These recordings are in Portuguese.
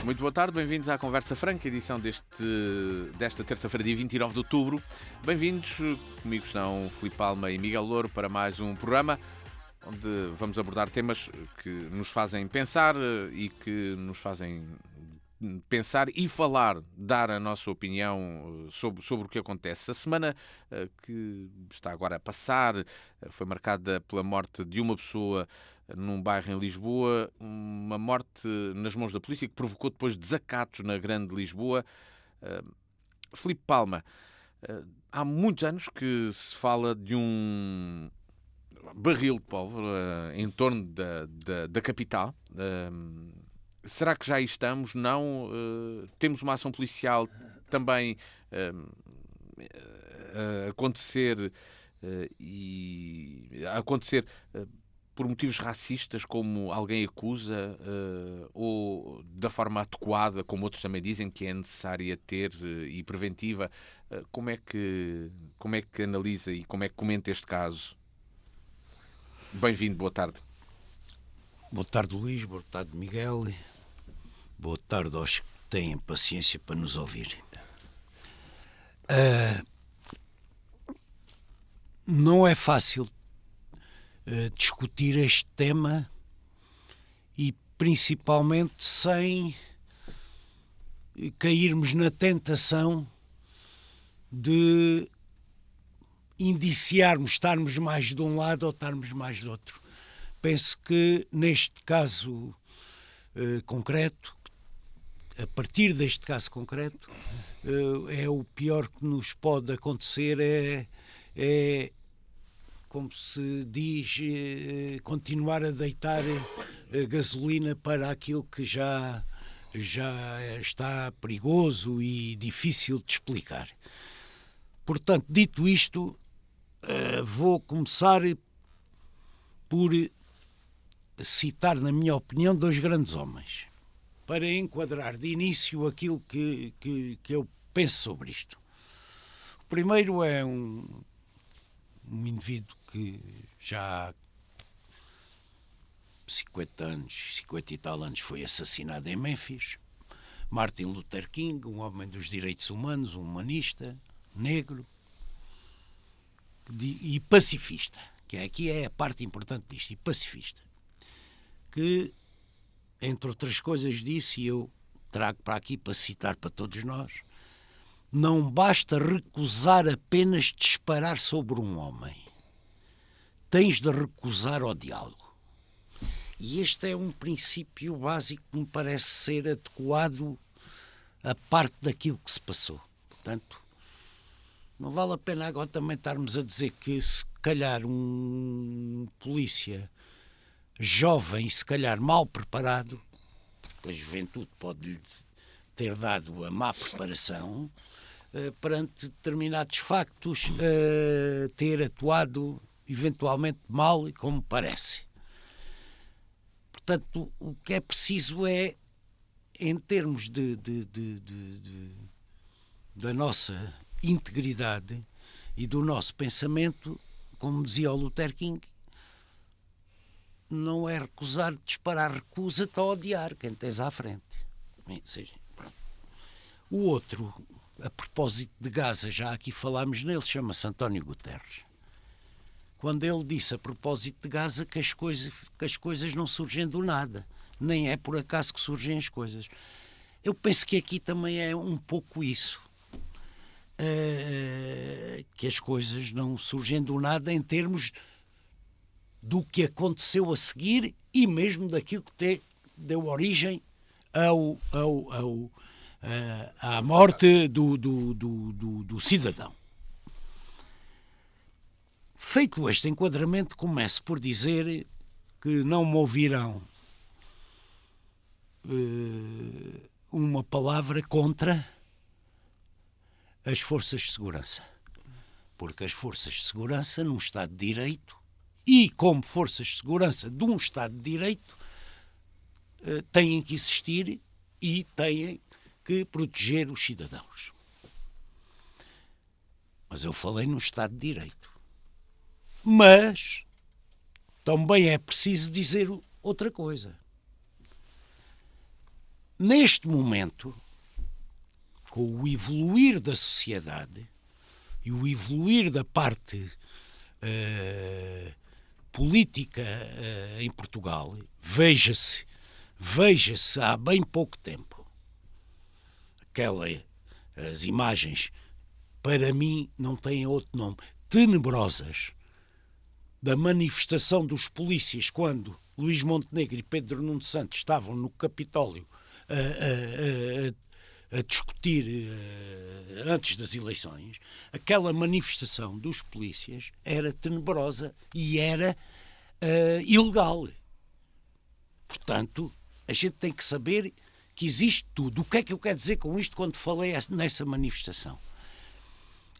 Muito boa tarde, bem-vindos à Conversa Franca, edição desta terça-feira, dia 29 de outubro. Bem-vindos, comigo estão Filipe Palma e Miguel Louro, para mais um programa onde vamos abordar temas que nos fazem pensar e que nos fazem pensar e falar, dar a nossa opinião sobre o que acontece. A semana que está agora a passar foi marcada pela morte de uma pessoa num bairro em Lisboa, uma morte nas mãos da polícia que provocou depois desacatos na Grande Lisboa. Filipe Palma, há muitos anos que se fala de um barril de pólvora em torno da capital. Será que já aí estamos? Não? Temos uma ação policial também a acontecer por motivos racistas, como alguém acusa, ou da forma adequada, como outros também dizem que é necessária ter e preventiva. Como é que analisa e como é que comenta este caso? Bem-vindo, boa tarde. Boa tarde, Luís, boa tarde, Miguel. Boa tarde aos que têm paciência para nos ouvir. Não é fácil discutir este tema e principalmente sem cairmos na tentação de indiciarmos, estarmos mais de um lado ou estarmos mais do outro. Penso que neste caso concreto, a partir deste caso concreto, é o pior que nos pode acontecer, é como se diz, continuar a deitar gasolina para aquilo que já está perigoso e difícil de explicar. Portanto, dito isto, vou começar por citar, na minha opinião, dois grandes homens, para enquadrar de início aquilo que eu penso sobre isto. O primeiro é um indivíduo que já há 50 e tal anos foi assassinado em Memphis, Martin Luther King, um homem dos direitos humanos, um humanista, negro e pacifista, que aqui é a parte importante disto, e pacifista, que, entre outras coisas, disse, e eu trago para aqui para citar para todos nós: não basta recusar apenas disparar sobre um homem, tens de recusar ao diálogo. E este é um princípio básico que me parece ser adequado a parte daquilo que se passou. Portanto, não vale a pena agora também estarmos a dizer que se calhar um polícia jovem, se calhar mal preparado, porque a juventude pode-lhe ter dado a má preparação, perante determinados factos, ter atuado eventualmente mal, como parece. Portanto, o que é preciso é, em termos da nossa integridade e do nosso pensamento, como dizia o Luther King, não é recusar disparar, recusa-te a odiar quem tens à frente. O outro, a propósito de Gaza, já aqui falámos nele, chama-se António Guterres. Quando ele disse a propósito de Gaza que as coisas não surgem do nada, nem é por acaso que surgem as coisas. Eu penso que aqui também é um pouco isso, que as coisas não surgem do nada em termos do que aconteceu a seguir e mesmo daquilo que deu origem à morte do cidadão. Feito este enquadramento, começo por dizer que não me ouvirão uma palavra contra as forças de segurança. Porque as forças de segurança, num Estado de Direito, e como forças de segurança de um Estado de Direito, têm que existir e têm que proteger os cidadãos. Mas eu falei no Estado de Direito. Mas também é preciso dizer outra coisa. neste momento, com o evoluir da sociedade e o evoluir da parte política em Portugal, veja-se há bem pouco tempo, as imagens, para mim, não têm outro nome, tenebrosas, da manifestação dos polícias quando Luís Montenegro e Pedro Nuno Santos estavam no Capitólio a discutir antes das eleições. Aquela manifestação dos polícias era tenebrosa e era ilegal. Portanto, a gente tem que saber que existe tudo. O que é que eu quero dizer com isto quando falei nessa manifestação?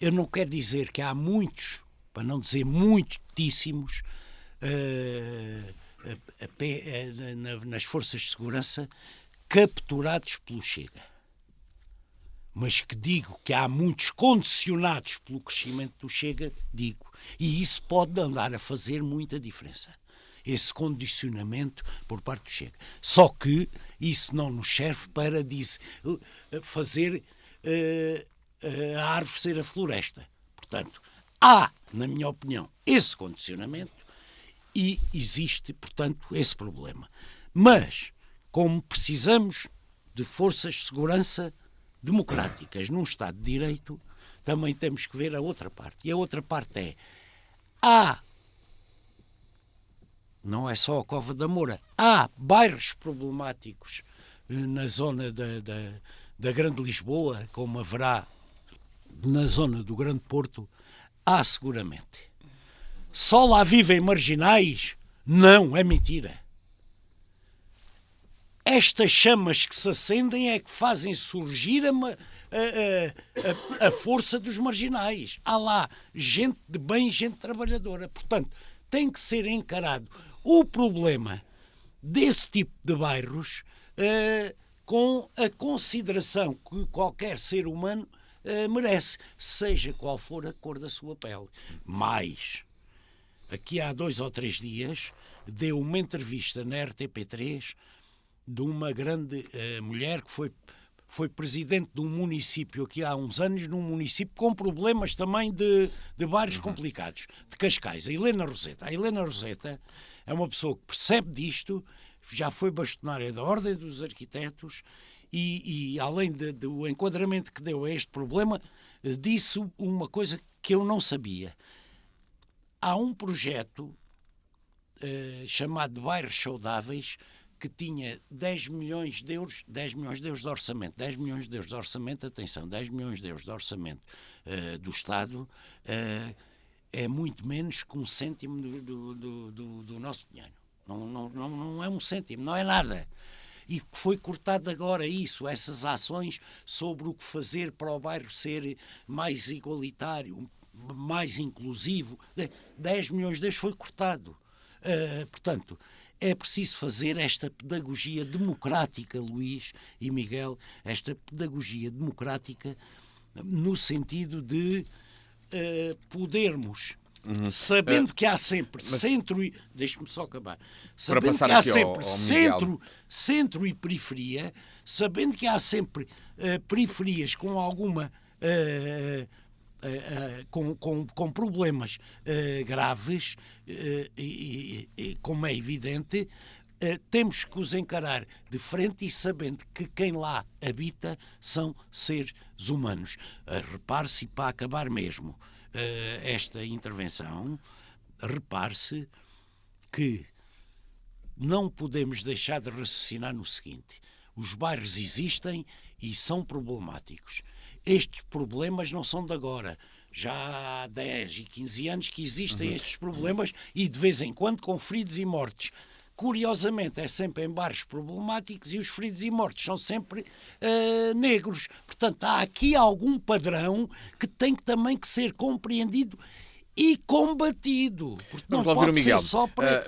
Eu não quero dizer que há muitos, para não dizer muitíssimos, nas forças de segurança capturados pelo Chega. Mas que digo que há muitos condicionados pelo crescimento do Chega, digo. E isso pode andar a fazer muita diferença. Esse condicionamento por parte do Chega. Só que isso não nos serve para fazer a árvore ser a floresta. Portanto, há, na minha opinião, esse condicionamento e existe, portanto, esse problema. Mas, como precisamos de forças de segurança democráticas num Estado de Direito, também temos que ver a outra parte. E a outra parte não é só a Cova da Moura, há bairros problemáticos na zona da Grande Lisboa, como haverá na zona do Grande Porto, há seguramente. Só lá vivem marginais? Não, é mentira. Estas chamas que se acendem é que fazem surgir a força dos marginais. Há lá gente de bem, gente trabalhadora. Portanto, tem que ser encarado o problema desse tipo de bairros com a consideração que qualquer ser humano merece, seja qual for a cor da sua pele. Mas, aqui há 2 ou 3 dias, deu uma entrevista na RTP3 de uma grande mulher que foi presidente de um município aqui há uns anos, num município com problemas também de bairros complicados, de Cascais, a Helena Roseta. A Helena Roseta é uma pessoa que percebe disto, já foi bastonária da Ordem dos Arquitetos e além do enquadramento que deu a este problema, disse uma coisa que eu não sabia. Há um projeto chamado Bairros Saudáveis que tinha 10 milhões de euros de orçamento. 10 milhões de euros de orçamento, atenção, 10 milhões de euros de orçamento do Estado é muito menos que 1 cêntimo do nosso dinheiro. Não é 1 cêntimo, não é nada. E que foi cortado agora essas ações sobre o que fazer para o bairro ser mais igualitário, mais inclusivo. 10 milhões de euros foi cortado. Portanto, é preciso fazer esta pedagogia democrática, Luís e Miguel, esta pedagogia democrática no sentido de podermos, sabendo que há sempre centro e... Deixe-me só acabar. Sabendo que há sempre centro e periferia, sabendo que há sempre periferias com alguma... com problemas graves, como é evidente, temos que os encarar de frente e sabendo que quem lá habita são seres humanos. Repare-se, para acabar mesmo esta intervenção, repare-se que não podemos deixar de raciocinar no seguinte: os bairros existem e são problemáticos. Estes problemas não são de agora. Já há 10 e 15 anos que existem estes problemas e de vez em quando com feridos e mortes. Curiosamente, é sempre em bairros problemáticos e os feridos e mortos são sempre negros. Portanto, há aqui algum padrão que tem também que ser compreendido e combatido. Porque não pode ser só para...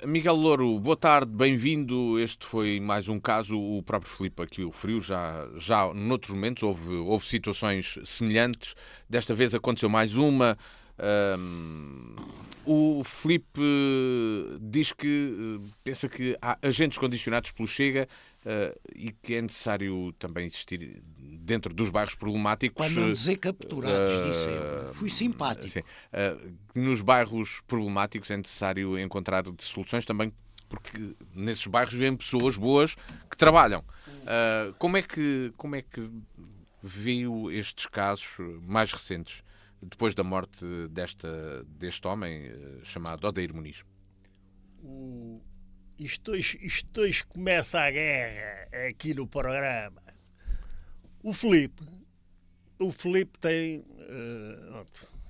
Miguel Louro, boa tarde, bem-vindo. Este foi mais um caso, o próprio Filipe aqui o referiu, já noutros momentos houve situações semelhantes. Desta vez aconteceu mais uma, O Filipe diz que pensa que há agentes condicionados pelo Chega e que é necessário também existir dentro dos bairros problemáticos. Para não dizer capturados, disse eu. Fui simpático. Sim, nos bairros problemáticos é necessário encontrar soluções também, porque nesses bairros vêm pessoas boas que trabalham. Como é que viu estes casos mais recentes, depois da morte deste homem chamado Odeir Muniz? Isto hoje começa a guerra aqui no programa. O Filipe tem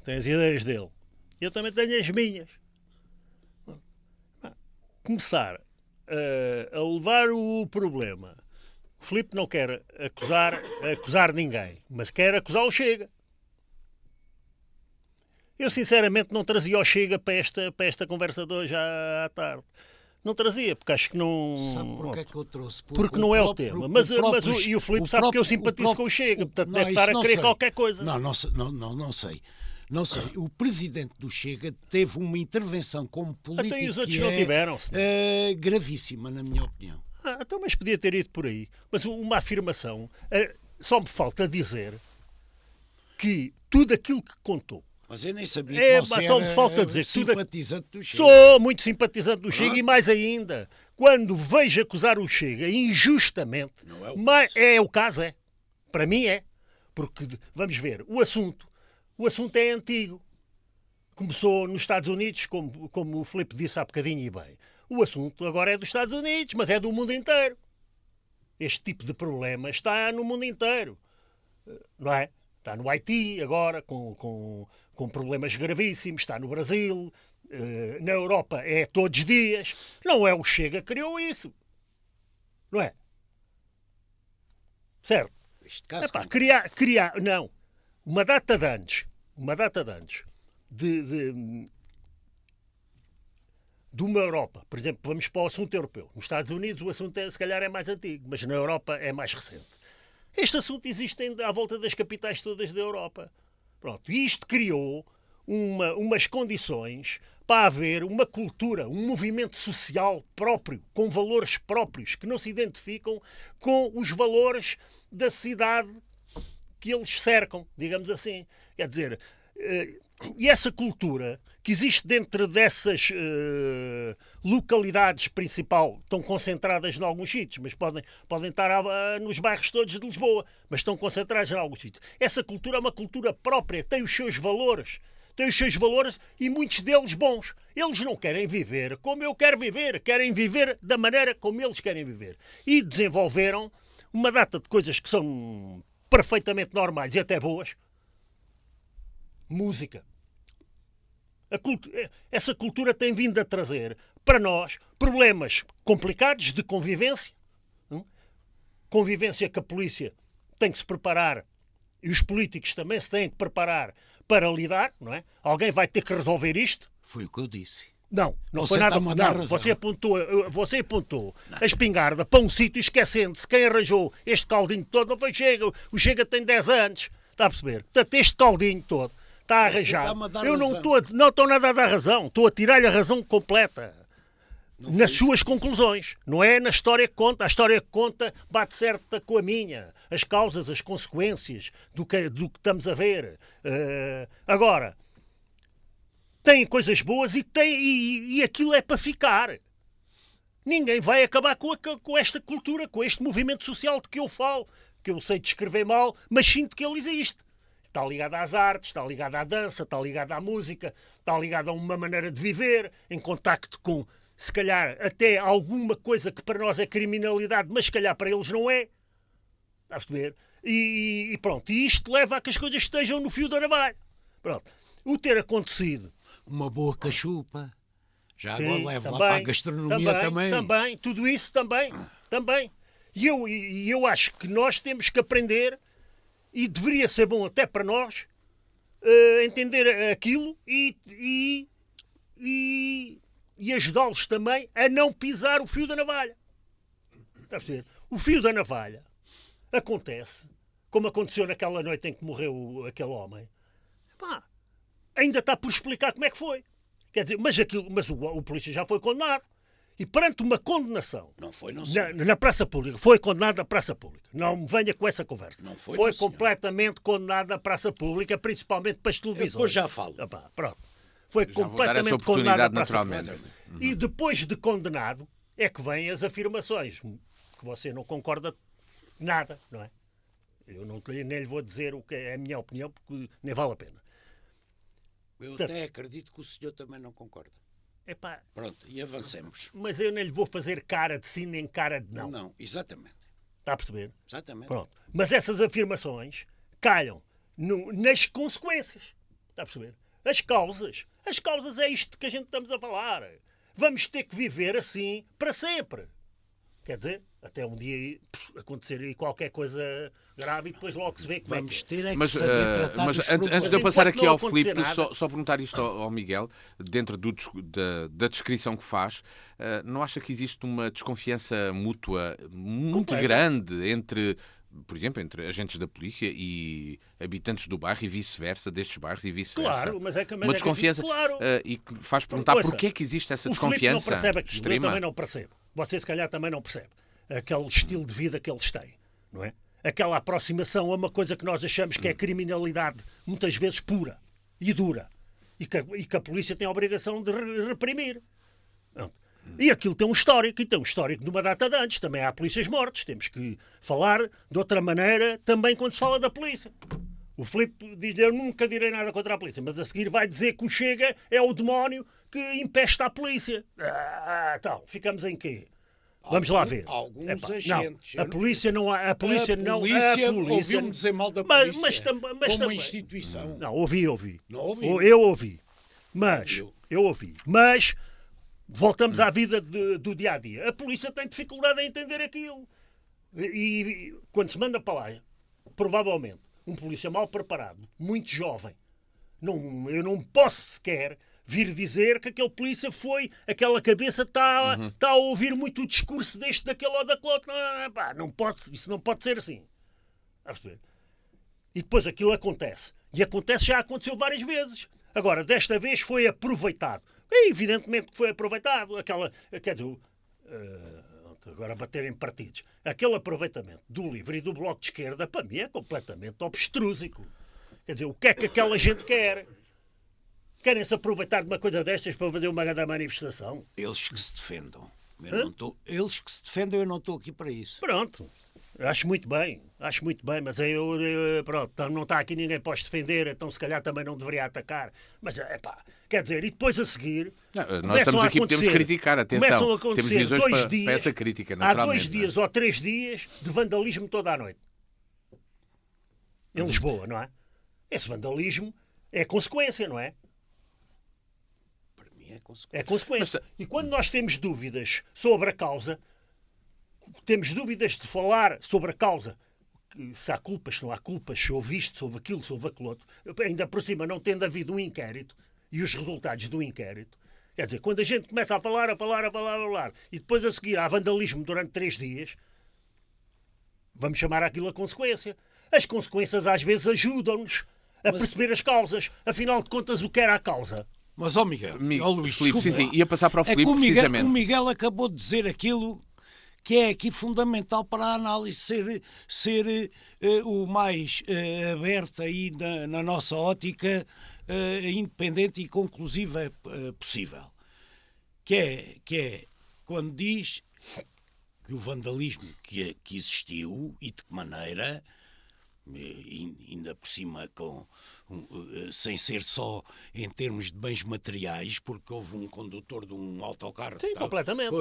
as ideias dele. Eu também tenho as minhas. Começar a levar o problema. O Filipe não quer acusar ninguém, mas quer acusar o Chega. Eu sinceramente não trazia o Chega para esta conversa de hoje à tarde. Não trazia, porque acho que não... Sabe porquê é que eu trouxe? Porque não é o tema. Mas o Filipe sabe que eu simpatizo com o Chega, portanto deve estar a querer qualquer coisa. Não sei. Não sei. O presidente do Chega teve uma intervenção como político Até os outros não tiveram, gravíssima, na minha opinião. Então, mas podia ter ido por aí. Mas uma afirmação, só me falta dizer que tudo aquilo que contou. Mas eu nem sabia que você só me falta dizer simpatizante do Chega. Sou muito simpatizante do Chega e mais ainda, quando vejo acusar o Chega injustamente, é o caso, é. Para mim é. Porque, vamos ver, o assunto é antigo. Começou nos Estados Unidos, como o Filipe disse há bocadinho e bem. O assunto agora é dos Estados Unidos, mas é do mundo inteiro. Este tipo de problema está no mundo inteiro. Não é? Está no Haiti agora, com problemas gravíssimos. Está no Brasil. Na Europa é todos os dias. Não é o Chega que criou isso. Não é? Certo? Criar... Não. Uma data de anos de uma Europa, por exemplo, vamos para o assunto europeu. Nos Estados Unidos o assunto se calhar é mais antigo, mas na Europa é mais recente. Este assunto existe à volta das capitais todas da Europa. Pronto. E isto criou umas condições para haver uma cultura, um movimento social próprio, com valores próprios, que não se identificam com os valores da cidade que eles cercam, digamos assim. Quer dizer, e essa cultura que existe dentro dessas localidades principal, estão concentradas em alguns sítios, mas podem estar nos bairros todos de Lisboa, mas estão concentradas em alguns sítios. Essa cultura é uma cultura própria, tem os seus valores e muitos deles bons. Eles não querem viver como eu quero viver, querem viver da maneira como eles querem viver. E desenvolveram uma data de coisas que são perfeitamente normais e até boas. Música. Essa cultura tem vindo a trazer para nós problemas complicados de convivência. Convivência que a polícia tem que se preparar e os políticos também se têm que preparar para lidar, não é? Alguém vai ter que resolver isto. Foi o que eu disse. Não foi nada. Não, você apontou a espingarda para um sítio esquecendo-se quem arranjou este caldinho todo. Não foi Chega. O Chega tem 10 anos. Está a perceber? Portanto, este caldinho todo está arranjado. Eu não estou nada a dar razão. Estou a tirar-lhe a razão completa. Nas suas conclusões. Não é na história que conta. A história que conta bate certa com a minha. As causas, as consequências do que estamos a ver. Agora, tem coisas boas e aquilo é para ficar. Ninguém vai acabar com esta cultura, com este movimento social de que eu falo, que eu sei descrever mal, mas sinto que ele existe. Está ligado às artes, está ligado à dança, está ligado à música, está ligado a uma maneira de viver, em contacto com, se calhar, até alguma coisa que para nós é criminalidade, mas se calhar para eles não é. Está a perceber? E pronto. E isto leva a que as coisas estejam no fio da navalha. Pronto. O ter acontecido... Uma boa cachupa. Já sim, agora leva lá para a gastronomia também. Também. Tudo isso também. E eu acho que nós temos que aprender, e deveria ser bom até para nós, entender aquilo e ajudá-los também a não pisar o fio da navalha. Está a perceber? O fio da navalha acontece, como aconteceu naquela noite em que morreu aquele homem. Pá, ainda está por explicar como é que foi. Quer dizer, mas o polícia já foi condenado. E perante uma condenação Não foi, não na praça pública, foi condenado na praça pública. Não me venha com essa conversa. Não foi, foi não, completamente condenado na praça pública, principalmente para as televisões. Depois já falo. Pronto. Foi Já vou dar essa completamente condenado na praça naturalmente. pública. E depois de condenado é que vêm as afirmações, que você não concorda nada, não é? Eu nem lhe vou dizer o que é a minha opinião, porque nem vale a pena. Eu até acredito que o senhor também não concorda. Epá, Pronto, e avancemos. mas eu nem lhe vou fazer cara de sim nem cara de não. Não, exatamente. Está a perceber? Exatamente. Pronto. Mas essas afirmações calham nas consequências. Está a perceber? As causas é isto que a gente estamos a falar. Vamos ter que viver assim para sempre. Quer dizer, até um dia acontecer aí qualquer coisa grave e depois logo se vê que vamos vai. ter é que Mas, saber tratar mas dos antes de eu Enquanto passar aqui não ao acontecer Filipe, nada- só perguntar isto ao Miguel, dentro da descrição que faz, não acha que existe uma desconfiança mútua muito Completa. grande entre, por exemplo, entre agentes da polícia e habitantes do bairro e vice-versa, destes bairros e vice-versa? Claro, mas é que uma desconfiança claro. e que faz perguntar Ouça, porquê é que existe essa O Filipe não desconfiança percebe aquilo, eu extrema. também não percebo. Você se calhar também não percebe. Aquele estilo de vida que eles têm, não é? Aquela aproximação a uma coisa que nós achamos que é criminalidade, muitas vezes pura e dura. E que a polícia tem a obrigação de reprimir. Pronto. E aquilo tem um histórico, e tem um histórico de uma data de antes. Também há polícias mortos. Temos que falar de outra maneira também quando se fala da polícia. O Filipe diz: eu nunca direi nada contra a polícia, mas a seguir vai dizer que o Chega é o demónio que empesta a polícia. Então, ficamos em quê? Vamos lá ver. Alguns Epá, agentes. não, a polícia não há. A polícia não. Ouviu-me dizer mal da polícia Mas como também. instituição. Não, ouvi. Não ouviu? Eu ouvi. Mas, Ouviu? eu ouvi. Mas, voltamos à vida do dia-a-dia. A polícia tem dificuldade em entender aquilo. E quando se manda para lá, provavelmente, um polícia mal preparado, muito jovem, eu não posso sequer vir dizer que aquele polícia aquela cabeça está a ouvir muito o discurso deste, daquele ou daquele outro. Isso não pode ser assim. A perceber? E depois aquilo acontece. E já aconteceu várias vezes. Agora, desta vez foi aproveitado. E evidentemente que foi aproveitado. Quer dizer, agora bater em partidos. Aquele aproveitamento do LIVRE e do Bloco de Esquerda, para mim, é completamente obstrúsico. Quer dizer, o que é que aquela gente quer? Querem se aproveitar de uma coisa destas para fazer uma grande manifestação? Eles que se defendam. Eles que se defendam, eu não estou aqui para isso. Pronto. Acho muito bem, mas pronto, não está aqui ninguém para os defender, então se calhar também não deveria atacar. Mas, quer dizer, e depois a seguir... nós estamos aqui, podemos criticar, atenção, temos visões para essa crítica, naturalmente. Há 2 dias ou 3 dias de vandalismo toda a noite. Em Lisboa, não é? Esse vandalismo é consequência, não é? Para mim é consequência. É consequência. E quando nós temos dúvidas sobre a causa, temos dúvidas de falar sobre a causa, se há culpas, se não há culpas, se houve isto, se houve aquilo, se houve aquilo outro, ainda por cima não tendo havido um inquérito e os resultados do inquérito, quer dizer, quando a gente começa a falar, e depois a seguir há vandalismo durante 3 dias, vamos chamar aquilo a consequência. As consequências às vezes ajudam-nos a perceber as causas. Afinal de contas, o que era a causa? Mas, Miguel, Luís, Filipe, sim, ia passar para o Filipe, precisamente. O Miguel acabou de dizer aquilo que é aqui fundamental para a análise ser o mais aberto aí na nossa ótica, independente e conclusiva possível. Que é quando diz que o vandalismo que existiu e de que maneira, ainda por cima sem ser só em termos de bens materiais, porque houve um condutor de um autocarro completamente.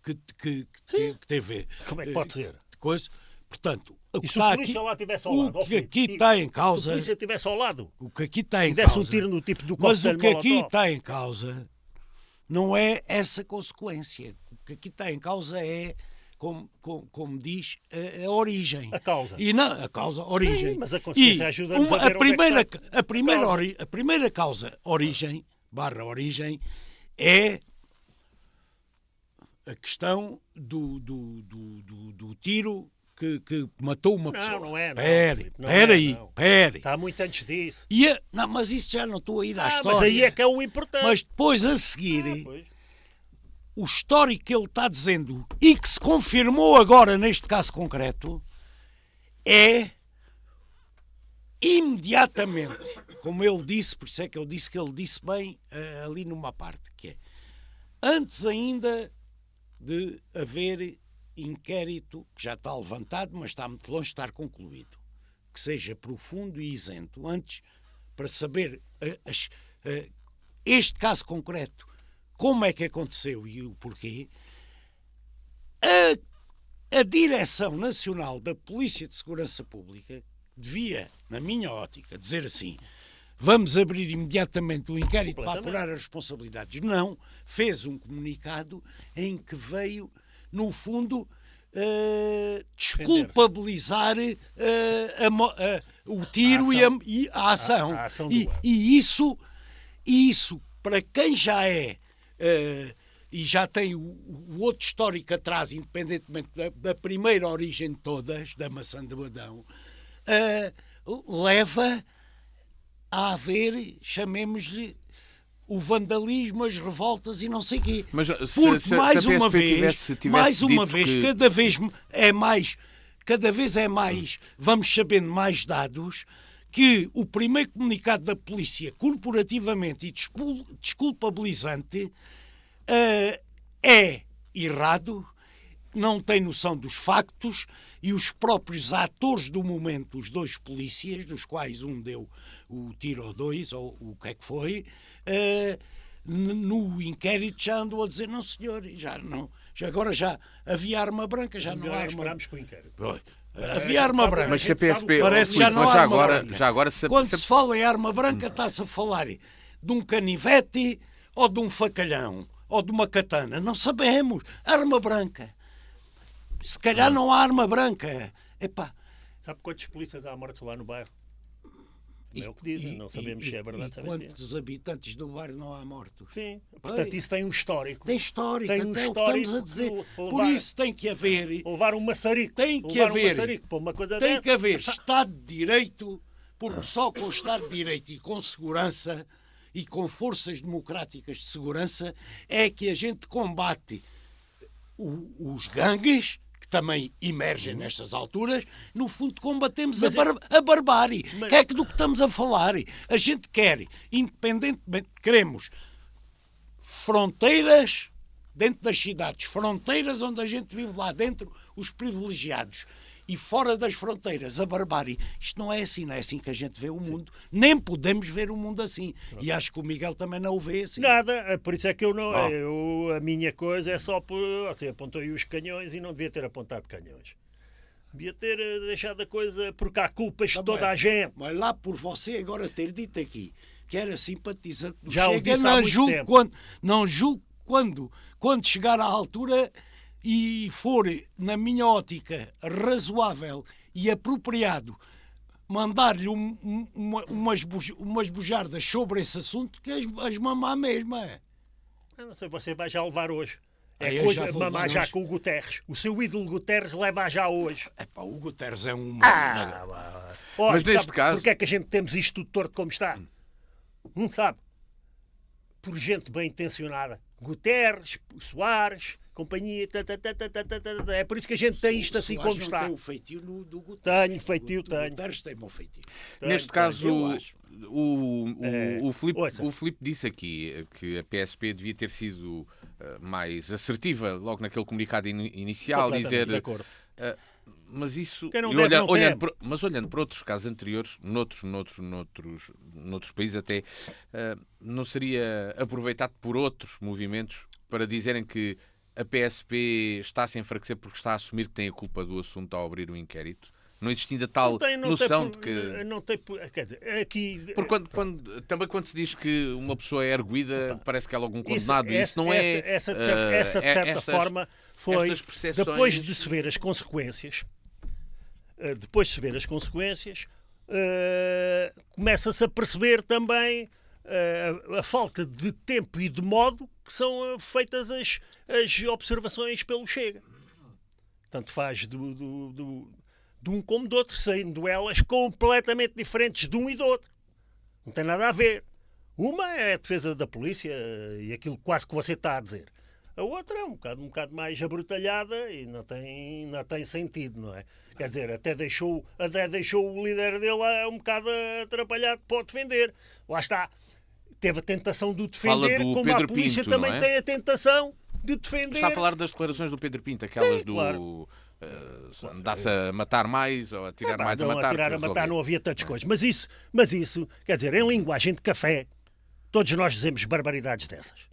Que teve... Como é que pode ser? Portanto, o que se a polícia lá estivesse ao lado? O que aqui está em causa... Se a polícia estivesse ao lado o que aqui está em e desse causa, um tiro no tipo do mas coquetel o que aqui Molotov. está em causa não é essa consequência. O que aqui está em causa é, como diz, a origem. A causa. E não, a causa, a origem. Sim, mas a consequência ajuda-nos a ver a primeira causa, origem é a questão do tiro que matou uma pessoa. Não é. Espera aí. Está muito antes disso. Não, mas isso já não estou a ir à história. Mas aí é que é o importante. Mas depois, a seguir, o histórico que ele está dizendo e que se confirmou agora neste caso concreto é imediatamente, como ele disse, por isso é que eu disse que ele disse bem ali numa parte, que é antes ainda de haver inquérito, que já está levantado, mas está muito longe de estar concluído, que seja profundo e isento, antes, para saber este caso concreto, como é que aconteceu e o porquê, a Direção Nacional da Polícia de Segurança Pública devia, na minha ótica, dizer assim: vamos abrir imediatamente o inquérito para apurar as responsabilidades. Não, fez um comunicado em que veio, no fundo, desculpabilizar o tiro e a ação. E isso, para quem já é e já tem o outro histórico atrás, independentemente da primeira origem de todas, da maçã de Adão, leva a haver, chamemos-lhe, o vandalismo, as revoltas e não sei o quê. Mas, porque mais uma vez, que... cada vez é mais, vamos sabendo mais dados, que o primeiro comunicado da polícia, corporativamente e desculpabilizante, é errado, não tem noção dos factos, e os próprios atores do momento, os dois polícias, dos quais um deu o tiro ou dois, ou o que é que foi, no inquérito já andou a dizer: não senhor, agora já havia arma branca, já não há arma branca. Para o inquérito. Havia arma branca. Mas se a PSP... Parece que já não há arma branca. Já agora, quando se fala em arma branca, está-se a falar de um canivete ou de um facalhão ou de uma katana. Não sabemos. Arma branca. Se calhar não há arma branca. Epá. Sabe quantos polícias há mortos lá no bairro? É o que dizem, não sabemos se é verdade. E quantos habitantes do bairro não há mortos? Sim, portanto isso tem um histórico. Tem histórico, tem um até histórico, o que estamos a dizer. Por isso tem que haver... Levar um maçarico. Tem que haver Estado de Direito, porque só com o Estado de Direito e com segurança e com forças democráticas de segurança é que a gente combate os gangues, também emergem nestas alturas. No fundo, combatemos a barbárie. Que é do que estamos a falar? A gente quer, independentemente, queremos fronteiras dentro das cidades, fronteiras onde a gente vive lá dentro, os privilegiados, e fora das fronteiras, a barbárie. Isto não é assim que a gente vê o mundo. Nem podemos ver o mundo assim. E acho que o Miguel também não o vê assim. Nada, por isso é que eu não... a minha coisa é só por... Você apontou aí os canhões e não devia ter apontado canhões. Devia ter deixado a coisa... Porque há culpas de toda a gente. Mas lá por você agora ter dito aqui que era simpatizante do já Chega, não julgo quando chegar à altura... e for, na minha ótica, razoável e apropriado mandar-lhe umas bujardas sobre esse assunto, que as mamar mesmo. Não sei, você vai já levar hoje. Coisa mamar já com o Guterres. O seu ídolo Guterres leva já hoje. O Guterres é um... Mas neste caso... Porque é que a gente temos isto tudo torto como está? Não sabe? Por gente bem intencionada. Guterres, Soares... companhia, é por isso que a gente tem isto assim como está. Tem o feitio do Guterres. Tenho feitio, tenho. Guterres tem o feitio. Neste caso, o Filipe disse aqui que a PSP devia ter sido mais assertiva logo naquele comunicado inicial, dizer... De acordo. Mas isso, olhando para outros casos anteriores, noutros países até, não seria aproveitado por outros movimentos para dizerem que a PSP está a se enfraquecer porque está a assumir que tem a culpa do assunto ao abrir o inquérito? Não existindo a tal noção de que... Não tem... Quer dizer, aqui... Porque também quando se diz que uma pessoa é arguida, parece que é logo um condenado. Isso não é... Essa de certa forma, foi... Depois de se ver as consequências... começa-se a perceber também a falta de tempo e de modo que são feitas as observações pelo Chega. tanto faz de um como do outro, sendo elas completamente diferentes de um e do outro. Não tem nada a ver. Uma é a defesa da polícia e aquilo quase que você está a dizer. A outra é um bocado mais abrutalhada e não tem sentido, não é? Quer dizer, até deixou o líder dele um bocado atrapalhado para o defender. Lá está. Teve a tentação de o defender, como Pedro a polícia Pinto, também não é? tem a tentação de defender. Está a falar das declarações do Pedro Pinto, aquelas do... claro. Andar-se a matar mais ou a tirar mais a não, matar. a tirar a matar não havia tantas coisas. Mas isso, quer dizer, em linguagem de café, todos nós dizemos barbaridades dessas.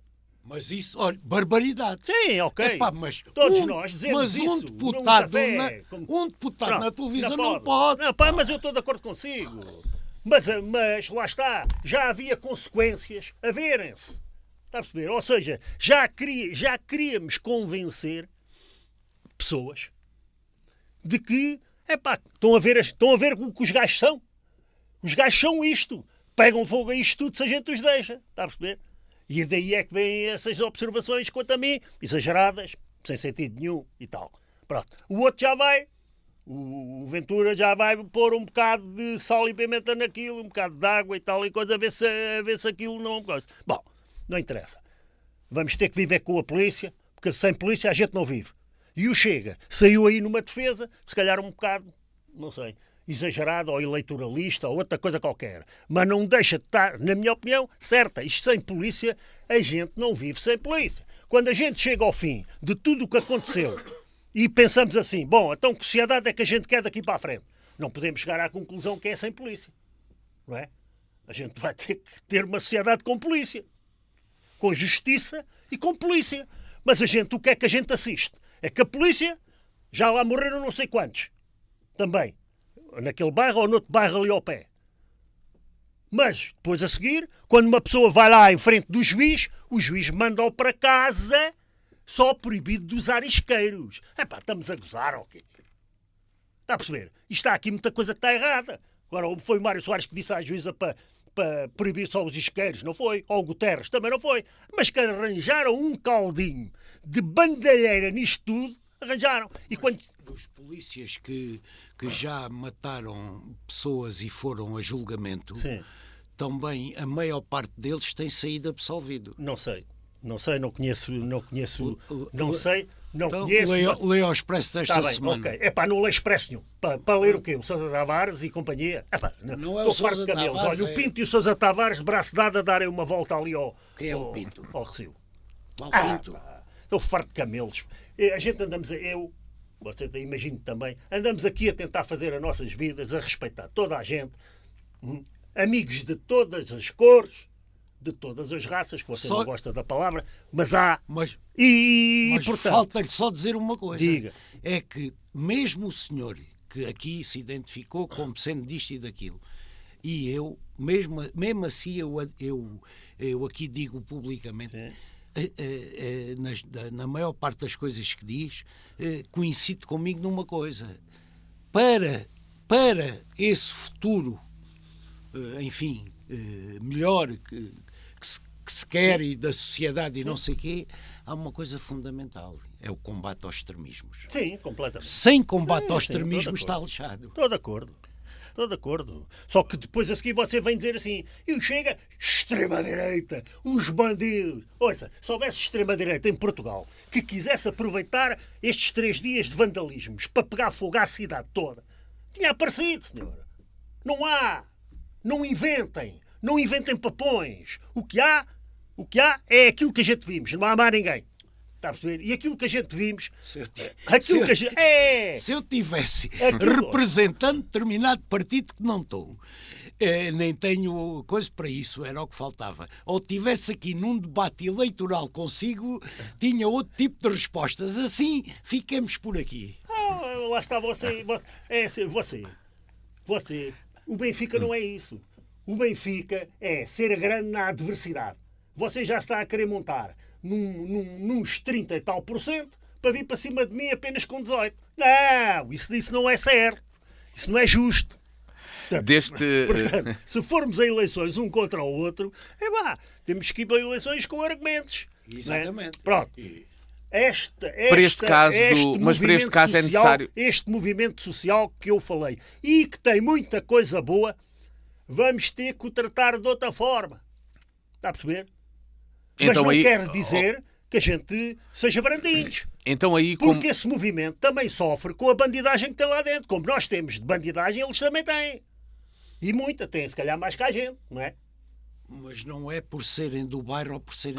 Mas isso, olha, barbaridade. Sim, ok. Epá, mas todos nós dizemos mas isso. Um deputado Pronto, na televisão não pode. Não, pá, mas eu estou de acordo consigo. Mas lá está, já havia consequências a verem-se. Está a perceber? Ou seja, já queríamos convencer pessoas de que, estão a ver o que os gajos são. Os gajos são isto. Pegam fogo a isto tudo se a gente os deixa. Está a perceber? E daí é que vêm essas observações, quanto a mim, exageradas, sem sentido nenhum e tal. Pronto. O outro já vai, o Ventura já vai pôr um bocado de sal e pimenta naquilo, um bocado de água e tal e coisa, a ver se aquilo não... Bom, não interessa. Vamos ter que viver com a polícia, porque sem polícia a gente não vive. E o Chega saiu aí numa defesa, se calhar um bocado, não sei, exagerado ou eleitoralista ou outra coisa qualquer. Mas não deixa de estar, na minha opinião, certa. Isto sem polícia, a gente não vive sem polícia. Quando a gente chega ao fim de tudo o que aconteceu e pensamos assim, bom, então que sociedade é que a gente quer daqui para a frente? Não podemos chegar à conclusão que é sem polícia. Não é? A gente vai ter que ter uma sociedade com polícia. Com justiça e com polícia. Mas o que é que a gente assiste? É que a polícia, já lá morreram não sei quantos. Também. Naquele bairro ou noutro bairro ali ao pé. Mas, depois a seguir, quando uma pessoa vai lá em frente do juiz, o juiz manda-o para casa só proibido de usar isqueiros. Estamos a gozar ou quê? Está a perceber? E está aqui muita coisa que está errada. Agora, foi o Mário Soares que disse à juíza para proibir só os isqueiros, não foi? Ou o Guterres, também não foi. Mas que arranjaram um caldinho de bandalheira nisto tudo, arranjaram. E quando... Os polícias que já mataram pessoas e foram a julgamento, sim, também a maior parte deles tem saído absolvido. Não sei, não conheço, não sei, não então, conheço. Leia o Expresso desta semana. Ok. Não leio Expresso nenhum. Para ler o quê? O Sousa Tavares e companhia? Não é o Sousa Tavares. Olha, o Pinto e o Sousa Tavares, de braço dado, a darem uma volta ali ao... Quem é o Pinto? Ao Recio. Qual Pinto? Estou farto de camelos. A gente andamos, você imagino também, andamos aqui a tentar fazer as nossas vidas, a respeitar toda a gente, amigos de todas as cores, de todas as raças, que você não gosta da palavra, mas há. Mas portanto, falta-lhe só dizer uma coisa. Diga. É que mesmo o senhor que aqui se identificou como sendo disto e daquilo, e eu, mesmo assim, eu aqui digo publicamente... Sim. Na maior parte das coisas que diz, coincide comigo numa coisa. Para esse futuro, enfim, melhor que se quer e da sociedade e não sei o quê, há uma coisa fundamental. É o combate aos extremismos. Sim, completamente. Sem combate aos extremismos está lixado. Estou de acordo. Só que depois a seguir você vem dizer assim, e chega extrema-direita, uns bandidos. Ouça, se houvesse extrema-direita em Portugal que quisesse aproveitar estes 3 dias de vandalismos para pegar fogo à cidade toda, tinha aparecido, senhora. Não há. Não inventem papões. O que há é aquilo que a gente vimos. Não há mais ninguém. Está a perceber? E aquilo que a gente vimos... Se eu tivesse representando determinado partido que não estou, nem tenho coisa para isso, era o que faltava. Ou tivesse aqui num debate eleitoral consigo, tinha outro tipo de respostas. Assim, fiquemos por aqui. Lá está você. O Benfica não é isso. O Benfica é ser grande na adversidade. Você já está a querer montar nos 30 e tal % para vir para cima de mim apenas com 18. Não, isso não é certo. Isso não é justo. Portanto, se formos a eleições um contra o outro, temos que ir para eleições com argumentos. Exatamente. Pronto. para este caso, mas para este caso é necessário. Este movimento social que eu falei e que tem muita coisa boa, vamos ter que o tratar de outra forma. Está a perceber? Então, mas não quer dizer que a gente seja brandinhos. Então, aí, porque esse movimento também sofre com a bandidagem que tem lá dentro. Como nós temos de bandidagem, eles também têm. E muita, têm se calhar mais que a gente, não é? Mas não é por serem do bairro ou por serem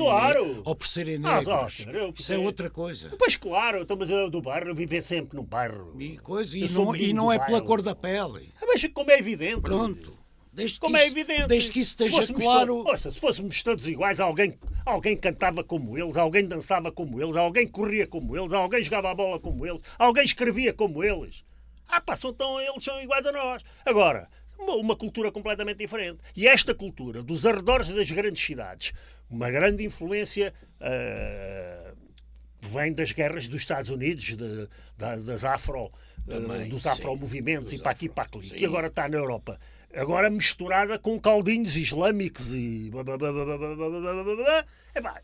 ou por serem negros. Isso é outra coisa. Pois claro, então, mas eu do bairro, eu vivo sempre num bairro. E não é pela cor da pele. Mas como é evidente. Pronto. Desde que isso esteja claro. Se fôssemos todos iguais, alguém cantava como eles, alguém dançava como eles, alguém corria como eles, alguém jogava a bola como eles, alguém escrevia como eles. Então eles são iguais a nós. Agora, uma cultura completamente diferente. E esta cultura dos arredores das grandes cidades, uma grande influência vem das guerras dos Estados Unidos, dos afro-movimentos e para aqui e para ali, que agora está na Europa. Agora misturada com caldinhos islâmicos e...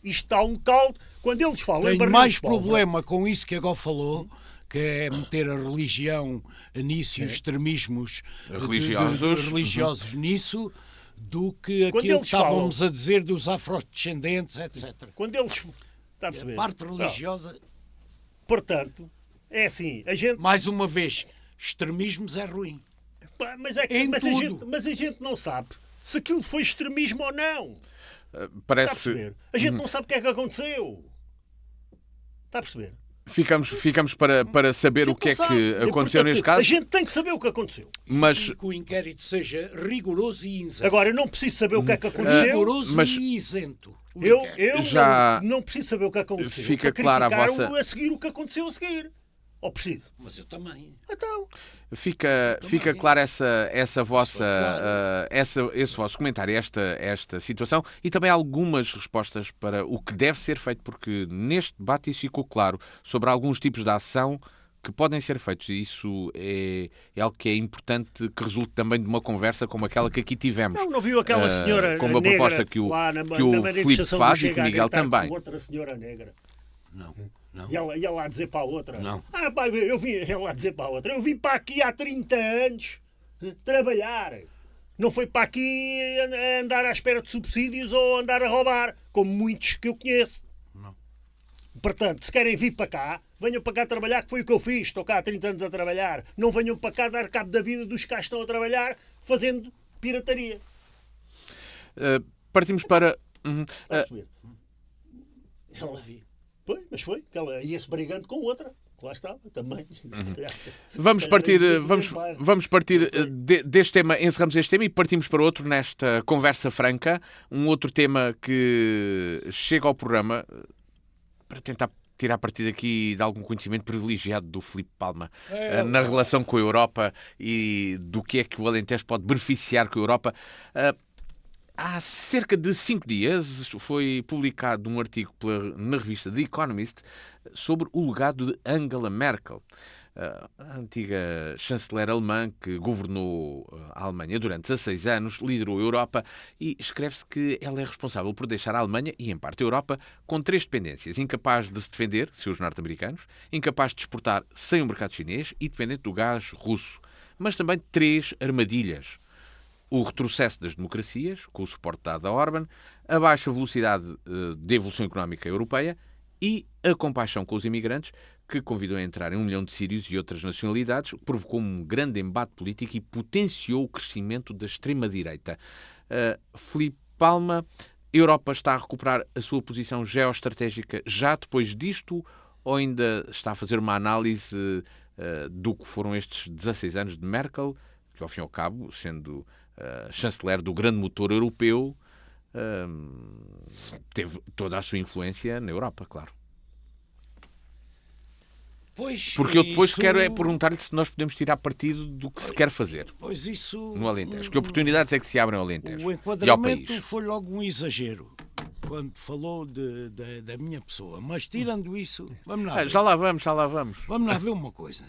isto está um caldo. Quando eles falam... Tenho mais problema com isso que agora falou, que é meter a religião nisso e os extremismos religiosos nisso, do que aquilo que estávamos a dizer dos afrodescendentes, etc. Quando eles... Está a perceber? A parte religiosa... Portanto, é assim, a gente... Mais uma vez, extremismos é ruim. Mas a gente não sabe se aquilo foi extremismo ou não. Parece... Está a perceber? A gente não sabe o que é que aconteceu. Está a perceber? Ficamos para saber o que é que aconteceu neste caso. A gente tem que saber o que aconteceu. Mas que o inquérito seja rigoroso e isento. Agora, eu não preciso saber o que é que aconteceu. Rigoroso e isento. Eu já não preciso saber o que aconteceu. Fica clara a vossa... a seguir o que aconteceu a seguir. Ou preciso? Mas eu também. Então... Fica clara essa vossa, esse vosso comentário, esta situação, e também algumas respostas para o que deve ser feito, porque neste debate isso ficou claro sobre alguns tipos de ação que podem ser feitos, e isso é algo que é importante que resulte também de uma conversa como aquela que aqui tivemos. Não viu aquela senhora com uma negra proposta que o Filipe faz e que o Miguel também. Outra senhora negra. Não. Ia lá dizer para a outra. Não. Eu vim lá dizer para a outra. Eu vim para aqui há 30 anos trabalhar. Não foi para aqui andar à espera de subsídios ou andar a roubar, como muitos que eu conheço. Não. Portanto, se querem vir para cá, venham para cá trabalhar, que foi o que eu fiz. Estou cá há 30 anos a trabalhar. Não venham para cá dar cabo da vida dos que cá estão a trabalhar fazendo pirataria. Partimos para... Está a perceber? Pois, mas foi, que ela ia-se brigando com outra. Lá estava, também. Vamos partir deste tema, encerramos este tema e partimos para outro nesta conversa franca. Um outro tema que chega ao programa para tentar tirar partido aqui de algum conhecimento privilegiado do Filipe Palma na relação com a Europa e do que é que o Alentejo pode beneficiar com a Europa. Há cerca de 5 dias foi publicado um artigo na revista The Economist sobre o legado de Angela Merkel, a antiga chanceler alemã que governou a Alemanha durante 16 anos, liderou a Europa e escreve-se que ela é responsável por deixar a Alemanha, e em parte a Europa, com 3 dependências: incapaz de se defender, seus norte-americanos, incapaz de exportar sem o mercado chinês e dependente do gás russo, mas também 3 armadilhas: o retrocesso das democracias, com o suporte dado a Orbán, a baixa velocidade de evolução económica europeia e a compaixão com os imigrantes, que convidou a entrar 1 milhão de sírios e outras nacionalidades, provocou um grande embate político e potenciou o crescimento da extrema-direita. Filipe Palma, a Europa está a recuperar a sua posição geoestratégica já depois disto, ou ainda está a fazer uma análise do que foram estes 16 anos de Merkel, que ao fim e ao cabo, sendo chanceler do grande motor europeu, teve toda a sua influência na Europa, claro. Porque eu depois quero perguntar-lhe se nós podemos tirar partido do que se quer fazer no Alentejo. Que oportunidades é que se abrem ao Alentejo o e ao país? enquadramento foi logo um exagero quando falou da minha pessoa. Mas tirando isso, vamos lá ver. Já lá vamos. Vamos lá ver uma coisa.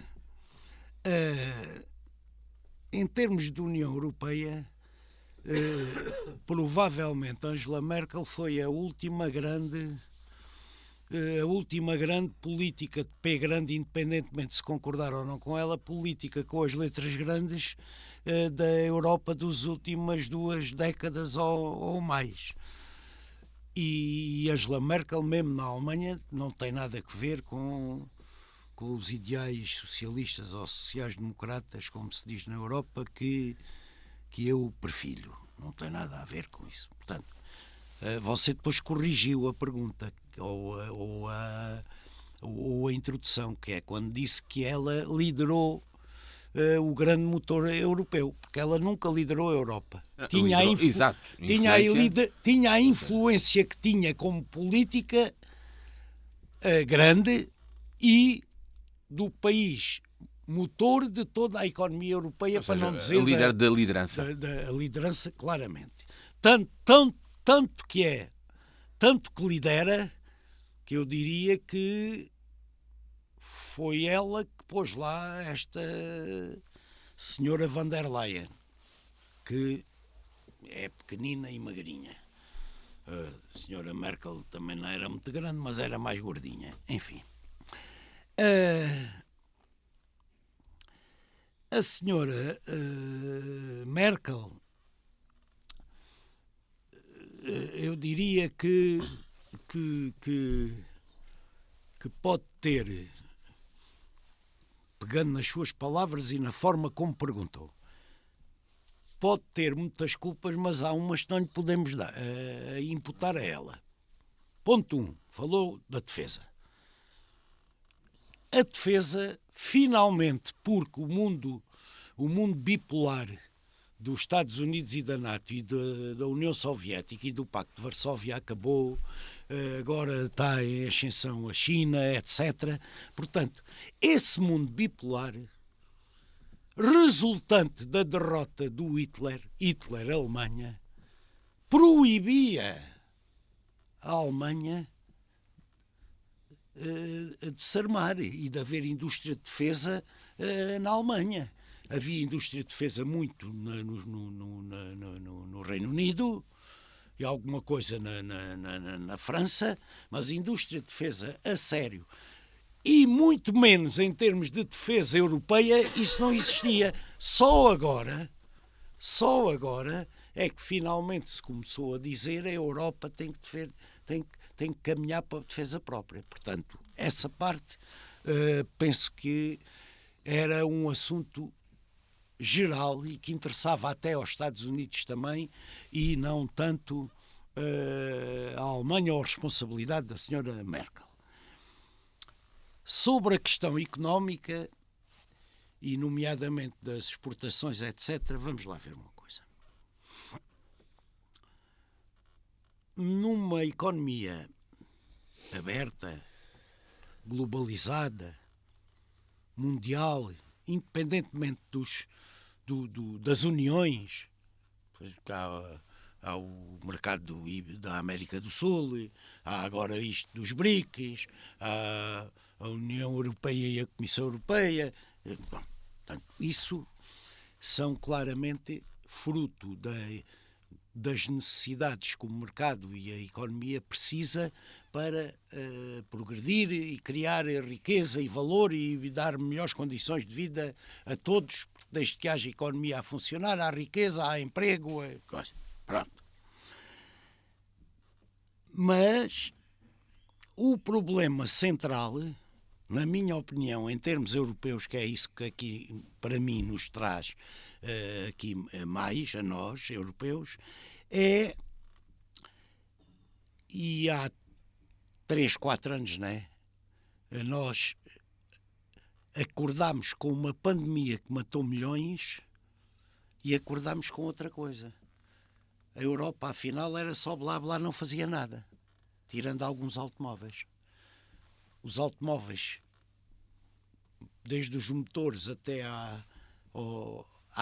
Em termos de União Europeia, provavelmente Angela Merkel foi a última grande a última grande política de P grande, independentemente se concordar ou não com ela, política com as letras grandes da Europa das últimas 2 décadas ou mais. E Angela Merkel, mesmo na Alemanha, não tem nada a ver com os ideais socialistas ou sociais-democratas, como se diz na Europa, que eu prefiro. Não tem nada a ver com isso. Portanto, você depois corrigiu a pergunta ou a introdução, que é quando disse que ela liderou o grande motor europeu, porque ela nunca liderou a Europa. Tinha a influência que tinha como política grande e do país motor de toda a economia europeia, para não dizer líder da liderança. Da liderança, claramente. Tanto que lidera, que eu diria que foi ela que pôs lá esta senhora van der Leyen, que é pequenina e magrinha. A senhora Merkel também não era muito grande, mas era mais gordinha. Enfim. A senhora Merkel, eu diria que pode ter, pegando nas suas palavras e na forma como perguntou, pode ter muitas culpas, mas há umas que não lhe podemos imputar a ela. Ponto 1. Falou da defesa. A defesa, finalmente, porque o mundo bipolar dos Estados Unidos e da NATO e da União Soviética e do Pacto de Varsóvia acabou, agora está em ascensão a China, etc. Portanto, esse mundo bipolar, resultante da derrota do Hitler, Alemanha, proibia a Alemanha de se armar e de haver indústria de defesa na Alemanha. Havia indústria de defesa muito no Reino Unido e alguma coisa na França, mas indústria de defesa a sério e muito menos em termos de defesa europeia, isso não existia. Só agora é que finalmente se começou a dizer a Europa tem que caminhar para a defesa própria. Portanto, essa parte penso que era um assunto geral e que interessava até aos Estados Unidos também e não tanto a Alemanha ou a responsabilidade da senhora Merkel. Sobre a questão económica e nomeadamente das exportações, etc., vamos lá ver uma coisa. Numa economia aberta, globalizada, mundial, independentemente das uniões, pois há o mercado da América do Sul, há agora isto dos BRICS, há a União Europeia e a Comissão Europeia. Bom, portanto, isso são claramente fruto das necessidades que o mercado e a economia precisa para progredir e criar riqueza e valor e dar melhores condições de vida a todos, desde que haja economia a funcionar, há riqueza, há emprego, pronto. Mas o problema central, na minha opinião, em termos europeus, que é isso que aqui para mim nos traz aqui mais a nós, europeus, e há 3, 4 anos, né? Nós acordámos com uma pandemia que matou milhões e acordámos com outra coisa. A Europa, afinal, era só blá blá, não fazia nada, tirando alguns automóveis. Os automóveis, desde os motores até à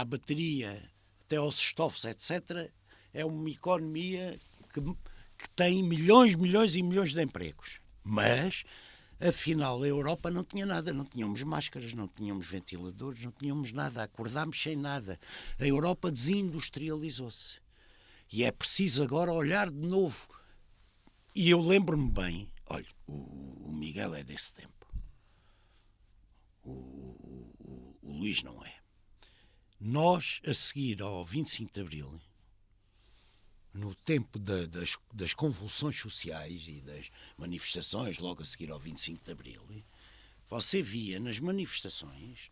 bateria, até aos estofos, etc., é uma economia que tem milhões e milhões de empregos. Mas, afinal, a Europa não tinha nada. Não tínhamos máscaras, não tínhamos ventiladores, não tínhamos nada. Acordámos sem nada. A Europa desindustrializou-se. E é preciso agora olhar de novo. E eu lembro-me bem, Olha, o Miguel é desse tempo. O Luís não é. Nós, a seguir ao 25 de Abril, no tempo das convulsões sociais e das manifestações, logo a seguir ao 25 de Abril, você via nas manifestações,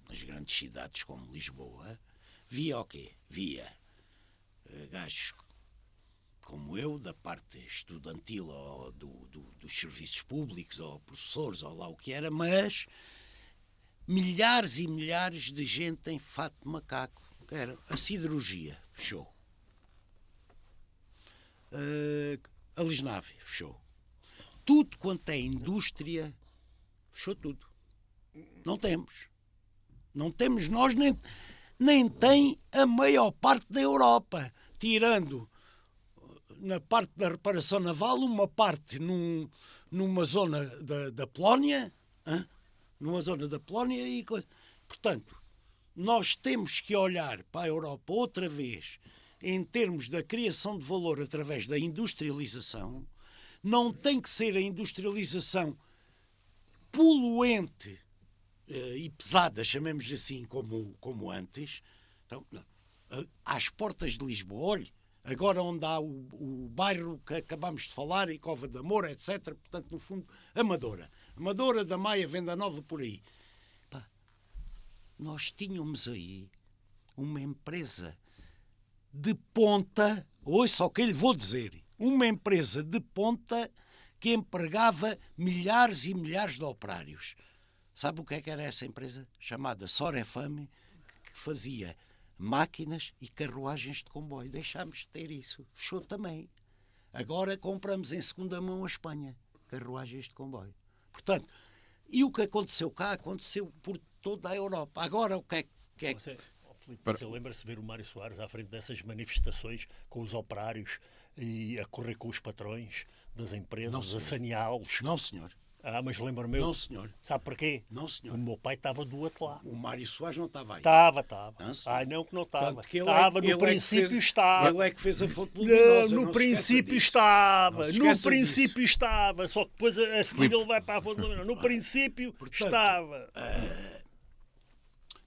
nas grandes cidades como Lisboa, via o quê? Via gajos como eu, da parte estudantil ou dos serviços públicos, ou professores, ou lá o que era, mas milhares e milhares de gente em fato de macaco. Era a siderurgia, fechou. A Lisnave, fechou. Tudo quanto é indústria, fechou tudo. Não temos. Não temos nós, nem tem a maior parte da Europa, tirando na parte da reparação naval, uma parte numa zona da Polónia, numa zona da Polónia e coisa. Portanto, nós temos que olhar para a Europa outra vez em termos da criação de valor através da industrialização. Não tem que ser a industrialização poluente e pesada, chamemos assim, como antes. Então, às portas de Lisboa, olhe, agora onde há o bairro que acabámos de falar, e Cova da Moura, etc. Portanto, no fundo, Amadora. Amadora, da Maia, Venda Nova, por aí. Pá, nós tínhamos aí uma empresa de ponta, ouça o que eu lhe vou dizer, uma empresa de ponta que empregava milhares e milhares de operários. Sabe o que é que era essa empresa? Chamada Sorefame, que fazia máquinas e carruagens de comboio. Deixámos de ter isso. Fechou também. Agora compramos em segunda mão a Espanha carruagens de comboio. Portanto, e o que aconteceu cá aconteceu por toda a Europa. Agora o que é que... Você lembra-se de ver o Mário Soares à frente dessas manifestações com os operários e a correr com os patrões das empresas, a saneá-los? Não, senhor. Mas lembro-me eu. Não, senhor. Sabe porquê? Não, senhor. O meu pai estava do outro lado. O Mário Soares não estava aí. Estava. Não, Não que não estava. Estava, no princípio estava. Ele é que fez a foto luminosa. No princípio estava. No princípio estava. Só que depois a seguir ele vai para a foto luminosa. No princípio estava.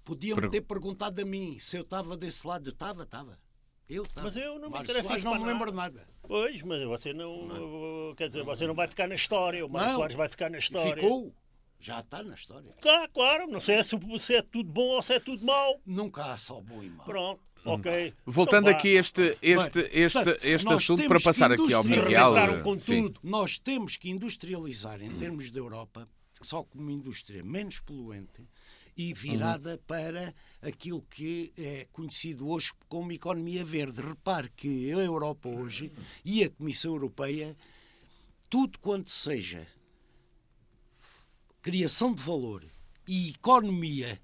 Podiam-me ter perguntado a mim se eu estava desse lado. Eu estava. Eu estava. Mas eu não me Mário interessa Soares isso não me para lembro nada. Pois, mas você não. Quer dizer, você não vai ficar na história. O Mário Soares vai ficar na história. Ficou. Já está na história. Está, claro. Não sei se é tudo bom ou se é tudo mau. Nunca há só bom e mau. Pronto. Ok. Voltando então, aqui este assunto para passar aqui ao Miguel. Nós temos que industrializar em termos da Europa, só como uma indústria menos poluente e virada para aquilo que é conhecido hoje como economia verde. Repare que a Europa hoje e a Comissão Europeia, tudo quanto seja criação de valor e economia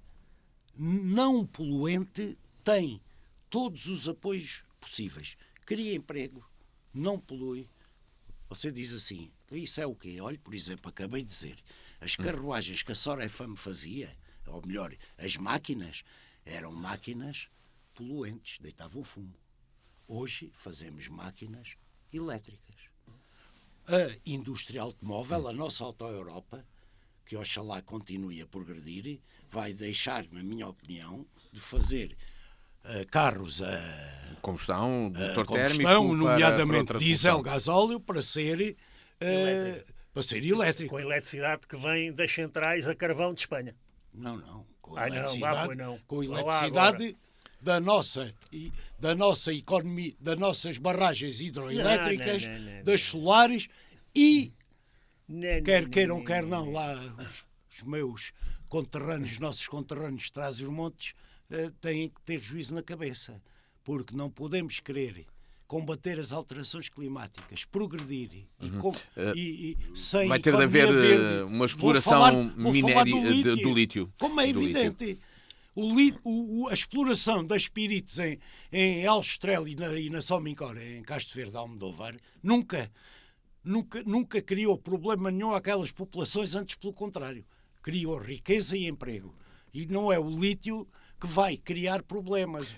não poluente, tem todos os apoios possíveis. Cria emprego, não polui. Você diz assim, isso é o quê? Olha, por exemplo, acabei de dizer, as carruagens que a Sorefame fazia, ou melhor, as máquinas, eram máquinas poluentes, deitavam fumo. Hoje fazemos máquinas elétricas. A indústria automóvel, a nossa Auto-Europa, que oxalá continue a progredir, vai deixar, na minha opinião, de fazer carros a combustão, nomeadamente para diesel, gasóleo, para ser elétrico. Com a eletricidade que vem das centrais a carvão de Espanha. Não. Com a eletricidade da nossa economia, das nossas barragens hidroelétricas, das solares e, quer queiram, quer não, lá os meus conterrâneos, nossos conterrâneos de Trás-os-Montes, têm que ter juízo na cabeça, porque não podemos querer combater as alterações climáticas, progredir e sem vai ter de haver uma exploração minéria do lítio. Como é evidente. A exploração das pirites em Aljustrel e na São Mincor, em Castro Verde, Almodóvar, nunca criou problema nenhum àquelas populações, antes pelo contrário. Criou riqueza e emprego. E não é o lítio que vai criar problemas.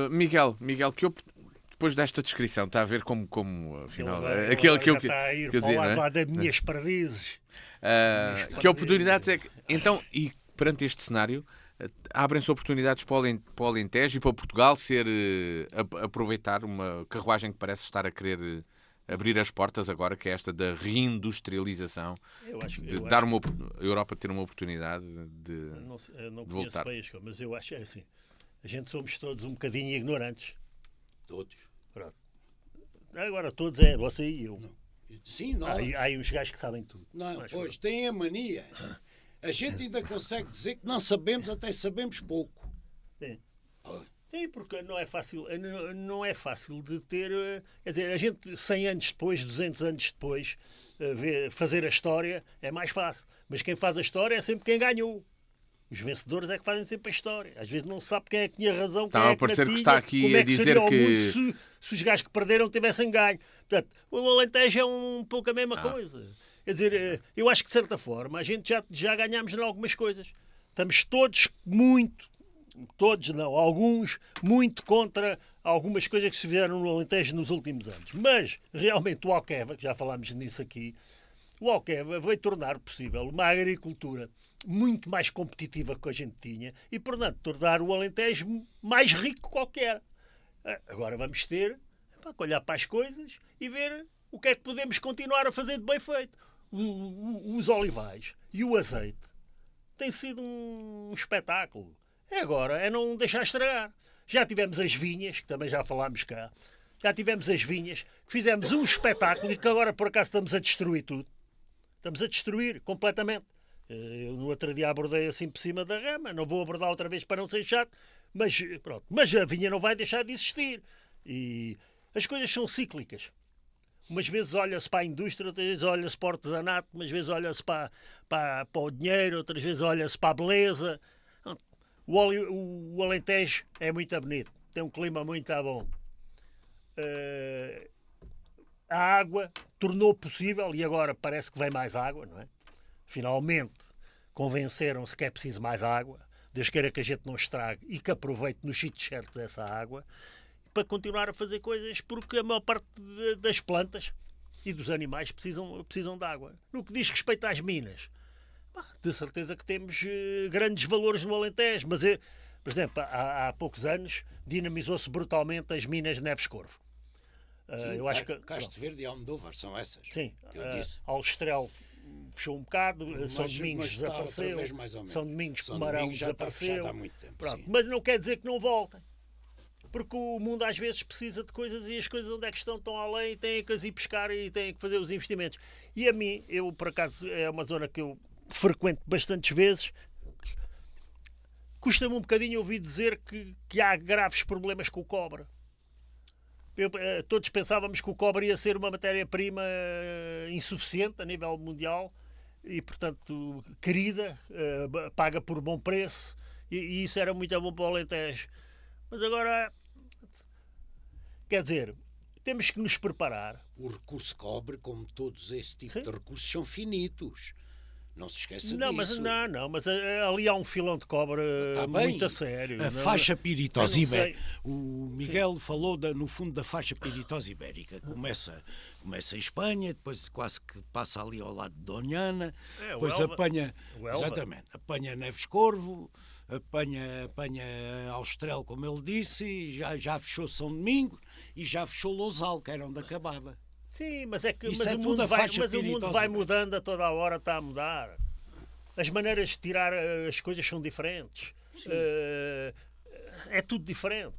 Miguel, depois desta descrição, está a ver como afinal, Ele aquele que eu está a ir que eu para o dizia, não é? lado das minhas perdizes. Que oportunidades é que... Então, e perante este cenário, abrem-se oportunidades para o Alentejo e para Portugal ser aproveitar uma carruagem que parece estar a querer abrir as portas agora, que é esta da reindustrialização, a Europa ter uma oportunidade de Eu não de conheço voltar. bem as coisas, mas eu acho assim. A gente somos todos um bocadinho ignorantes. Todos. Pronto. Agora todos é você e eu. Sim, nós. Há aí uns gajos que sabem tudo. Não, Mas, pois, tem a mania. A gente ainda consegue dizer que não sabemos, até sabemos pouco. Sim. Oh, Sim, porque não é fácil, não é fácil de ter. Quer dizer, a gente 100 anos depois, 200 anos depois, fazer a história é mais fácil. Mas quem faz a história é sempre quem ganhou. Os vencedores é que fazem sempre a história. Às vezes não se sabe quem é que tinha razão, quem Está a é que não parecer que tinha, está aqui como a é que dizer seria o que- mundo se os gajos que perderam tivessem ganho. Portanto, o Alentejo é um pouco a mesma coisa. Quer dizer, eu acho que de certa forma a gente já ganhámos em algumas coisas. Estamos todos não, alguns, muito contra algumas coisas que se fizeram no Alentejo nos últimos anos. Mas, realmente, o Alqueva, que já falámos nisso aqui, o Alqueva veio tornar possível uma agricultura muito mais competitiva que a gente tinha e, portanto, tornar o Alentejo mais rico que qualquer. Agora vamos ter que olhar para as coisas e ver o que é que podemos continuar a fazer de bem feito. Os olivais e o azeite tem sido um espetáculo. Agora é não deixar estragar. Já tivemos as vinhas, que também já falámos cá. Já tivemos as vinhas, que fizemos um espetáculo e que agora por acaso estamos a destruir tudo. Estamos a destruir completamente. Eu no outro dia abordei assim por cima da rama, não vou abordar outra vez para não ser chato, mas pronto. Mas a vinha não vai deixar de existir. E as coisas são cíclicas. Umas vezes olha-se para a indústria, outras vezes olha-se para o artesanato, umas vezes olha-se para o dinheiro, outras vezes olha-se para a beleza. O Alentejo é muito bonito, tem um clima muito bom. A água tornou possível, e agora parece que vem mais água, não é? Finalmente convenceram-se que é preciso mais água, Deus queira que a gente não estrague e que aproveite nos sítios certos essa água, para continuar a fazer coisas, porque a maior parte das plantas e dos animais precisam de água. No que diz respeito às minas, de certeza que temos grandes valores no Alentejo, mas, por exemplo, há poucos anos dinamizou-se brutalmente as minas de Neves Corvo. sim, eu acho que Castro Verde e Almodóvar são essas. sim, que eu disse. Alstrel puxou um bocado, São Domingos está outra desapareceu, vez mais ou menos. São Domingos São Comarão Domingos já desapareceu. há muito tempo. Pronto, Sim. mas não quer dizer que não voltem. Porque o mundo às vezes precisa de coisas e as coisas onde é que estão além e têm que as ir pescar e têm que fazer os investimentos. E a mim, eu por acaso, é uma zona que eu frequento bastantes vezes, custa-me um bocadinho ouvir dizer que há graves problemas com o cobre. Todos pensávamos que o cobre ia ser uma matéria-prima insuficiente a nível mundial e, portanto, querida, paga por bom preço e isso era muito bom para o Alentejo. Mas agora, quer dizer, temos que nos preparar. O recurso cobre, como todos esse tipo Sim. de recursos, são finitos. Não se esqueça Não, disso. mas ali há um filão de cobre Tá muito bem. a sério. A não- faixa piritosa eu não sei. ibérica. O Miguel falou no fundo da faixa piritosa ibérica. Começa em Espanha, depois quase que passa ali ao lado de Doniana, O depois Elva. apanha, O Elva. exatamente, apanha Neves Corvo, apanha Austrel, como ele disse, já fechou São Domingos e já fechou Lousal, que era onde acabava. Sim, mas é que Isso mas é o tudo mundo a vai, faixa mas o mundo piritosa vai ibérica. mudando a toda a hora, está a mudar. As maneiras de tirar as coisas são diferentes. É tudo diferente.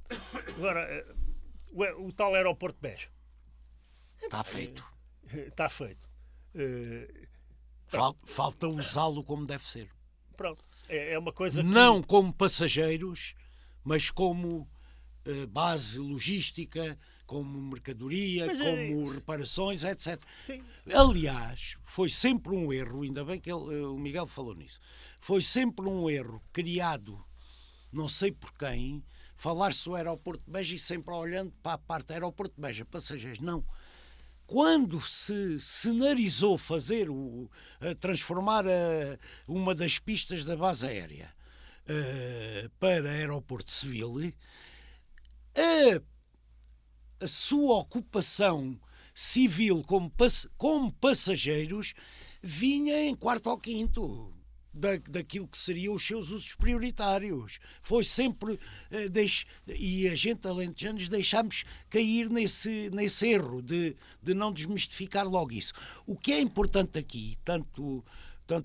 Agora, o tal aeroporto de Beja Está feito. está feito. Falta usá-lo como deve ser. Pronto. É uma coisa que... Não como passageiros, mas como base logística, como mercadoria, Mas, como reparações, etc. Sim. Aliás, foi sempre um erro, ainda bem que o Miguel falou nisso, foi sempre um erro criado, não sei por quem, falar-se do aeroporto de Beja e sempre olhando para a parte do aeroporto de Beja, passageiros, não. Quando se cenarizou transformar uma das pistas da base aérea para aeroporto civil, a sua ocupação civil como passageiros vinha em quarto ou quinto daquilo que seriam os seus usos prioritários. Foi sempre... e a gente, alentejanos, deixámos cair nesse erro de não desmistificar logo isso. O que é importante aqui, tanto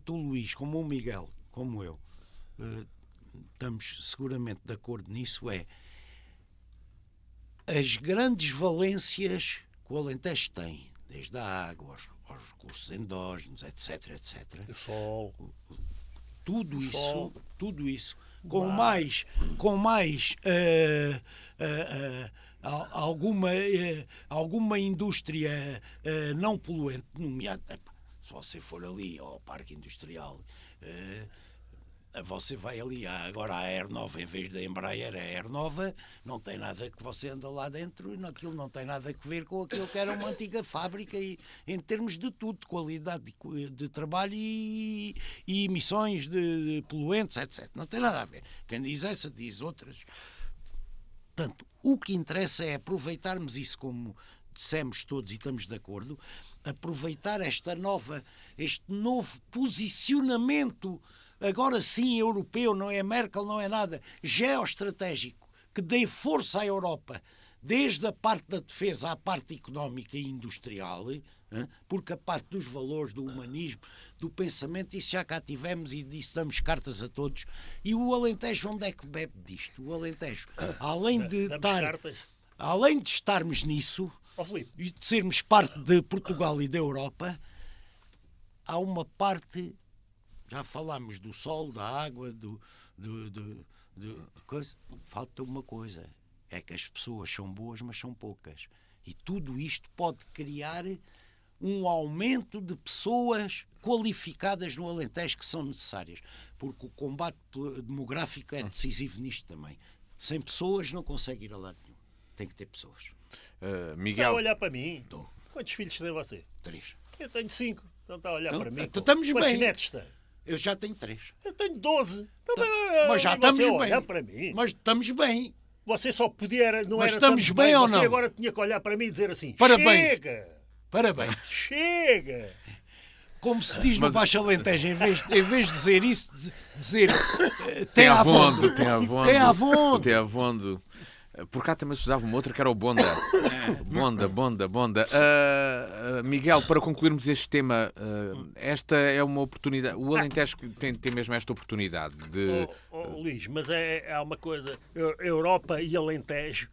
o Luís como o Miguel, como eu, estamos seguramente de acordo nisso, é as grandes valências que o Alentejo tem, desde a água aos recursos endógenos, etc, etc. O sol. Tudo isso, com mais alguma indústria não poluente, nomeada, se você for ali ao Parque Industrial, você vai ali agora à Aernova, em vez da Embraer, a Aernova, não tem nada que você anda lá dentro, e aquilo não tem nada a ver com aquilo que era uma antiga fábrica, e, em termos de tudo, de qualidade de trabalho e emissões de poluentes, etc. Não tem nada a ver. Quem diz essa, diz outras. Portanto, o que interessa é aproveitarmos isso, como dissemos todos e estamos de acordo, aproveitar este novo posicionamento, agora sim europeu, não é Merkel, não é nada, geoestratégico, que dê força à Europa, desde a parte da defesa à parte económica e industrial, porque a parte dos valores, do humanismo, do pensamento, isso já cá tivemos e disso damos cartas a todos. E o Alentejo, onde é que bebe disto? O Alentejo, além de estarmos nisso, e de sermos parte de Portugal e da Europa, há uma parte... Já falámos do sol, da água, coisa. Falta uma coisa. É que as pessoas são boas, mas são poucas. E tudo isto pode criar um aumento de pessoas qualificadas no Alentejo que são necessárias. Porque o combate demográfico é decisivo nisto também. Sem pessoas não consegue ir a lado nenhum. Tem que ter pessoas. Miguel... Está a olhar para mim? Estou. Quantos filhos tem você? 3. Eu tenho 5. Então está a olhar para mim. Estamos Quantos bem. netos tem? Eu já tenho 3. Eu tenho 12. Mas já estamos bem. Olhar para mim. Mas estamos bem. Você só podia... Não mas era estamos bem ou não? Você agora tinha que olhar para mim e dizer assim... Parabéns. Chega! Parabéns. Chega! Como se diz no Baixo Alentejo, em vez de dizer isso, dizer... Tem avonde. Tem avonde. Por cá também se usava uma outra que era o bonda. Bonda. Miguel, para concluirmos este tema, esta é uma oportunidade. O Alentejo tem mesmo esta oportunidade de... Luís, mas há uma coisa. Europa e Alentejo,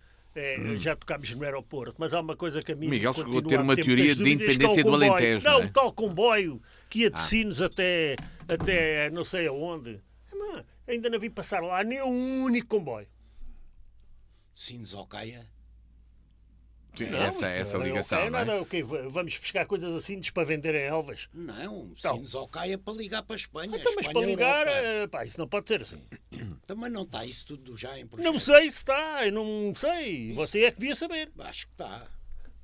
já tocámos no aeroporto, mas há uma coisa que a mim... Miguel chegou a ter uma teoria de independência do Alentejo. Não, o tal comboio que ia de Sines até não sei aonde. Ainda não vi passar lá nem um único comboio. Sines ao Caia? Sim, essa ligação, não é? Nada, okay, vamos buscar coisas assim para vender em Elvas? Não, Sines ao Caia para ligar para a Espanha. Então, mas para ligar, isso não pode ser assim. Também não está isso tudo já em projeto. Não sei se está, eu não sei. Isso. Você é que devia saber. Acho que está.